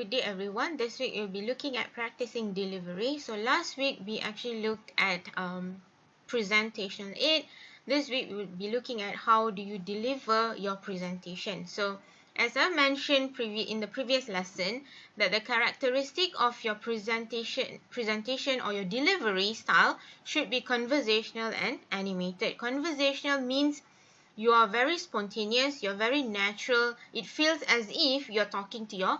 Good day everyone. This week we'll be looking at practicing delivery. So last week we actually looked at presentation aid. This week we'll be looking at how do you deliver your presentation. So as I mentioned in the previous lesson, that the characteristic of your presentation or your delivery style should be conversational and animated. Conversational means you are very spontaneous, you're very natural. It feels as if you're talking to your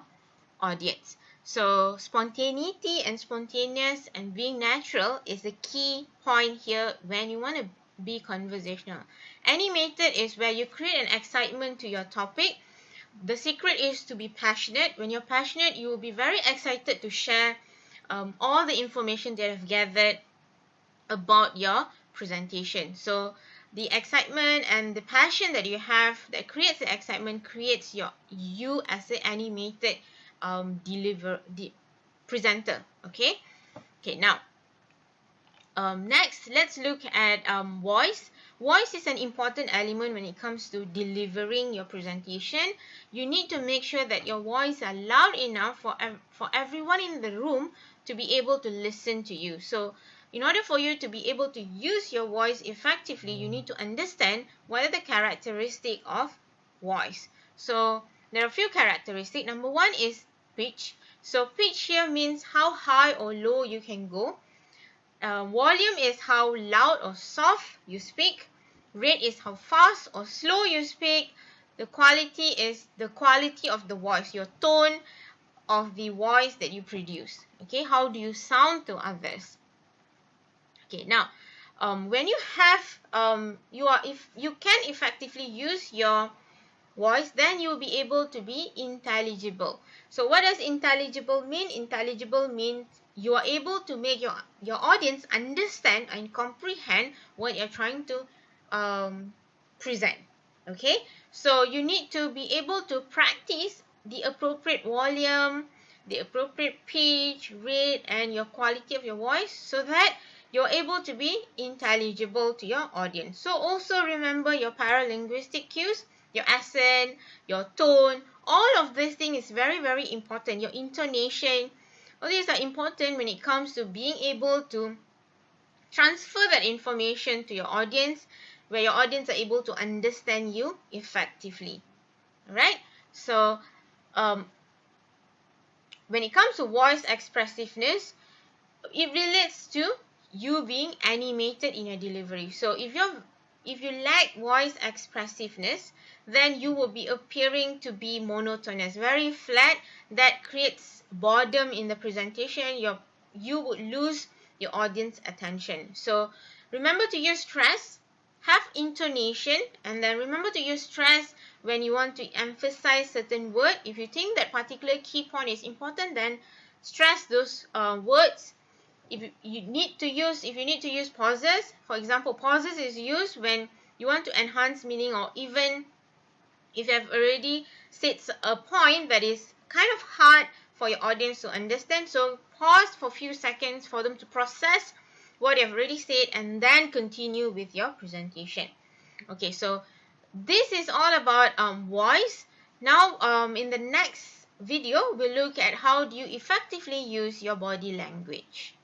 audience. So spontaneity and spontaneous and being natural is the key point here when you want to be conversational. Animated is where you create an excitement to your topic. The secret is to be passionate. When you're passionate, you will be very excited to share all the information that you've gathered about your presentation. So the excitement and the passion that you have that creates the excitement creates you as an animated presenter. Okay now next let's look at voice. Voice is an important element when it comes to delivering your presentation. You need to make sure that your voice are loud enough for everyone in the room to be able to listen to you. So in order for you to be able to use your voice effectively, you need to understand what are the characteristics of voice. So there are a few characteristics. Number one is pitch. So pitch here means how high or low you can go. Volume is how loud or soft you speak. Rate is how fast or slow you speak. The quality is the quality of the voice, your tone of the voice that you produce. Okay, how do you sound to others? Okay, now when you have if you can effectively use your voice, then you will be able to be intelligible. So what does intelligible mean? Intelligible means you are able to make your audience understand and comprehend what you're trying to present. Okay, so you need to be able to practice the appropriate volume, the appropriate pitch, rate, and your quality of your voice so that you're able to be intelligible to your audience. So also remember your paralinguistic cues, your accent, your tone, all of this thing is very, very important. Your intonation, all these are important when it comes to being able to transfer that information to your audience, where your audience are able to understand you effectively. Alright, so when it comes to voice expressiveness, it relates to you being animated in your delivery. So if you lack voice expressiveness, then you will be appearing to be monotonous, very flat. That creates boredom in the presentation. You would lose your audience attention. So remember to use stress, have intonation, and then remember to use stress when you want to emphasize certain word. If you think that particular key point is important, then stress those words. If you need to use pauses, for example, pauses is used when you want to enhance meaning, or even if you have already said a point that is kind of hard for your audience to understand. So pause for a few seconds for them to process what you have already said and then continue with your presentation. Okay, so this is all about voice. Now in the next video, we'll look at how do you effectively use your body language.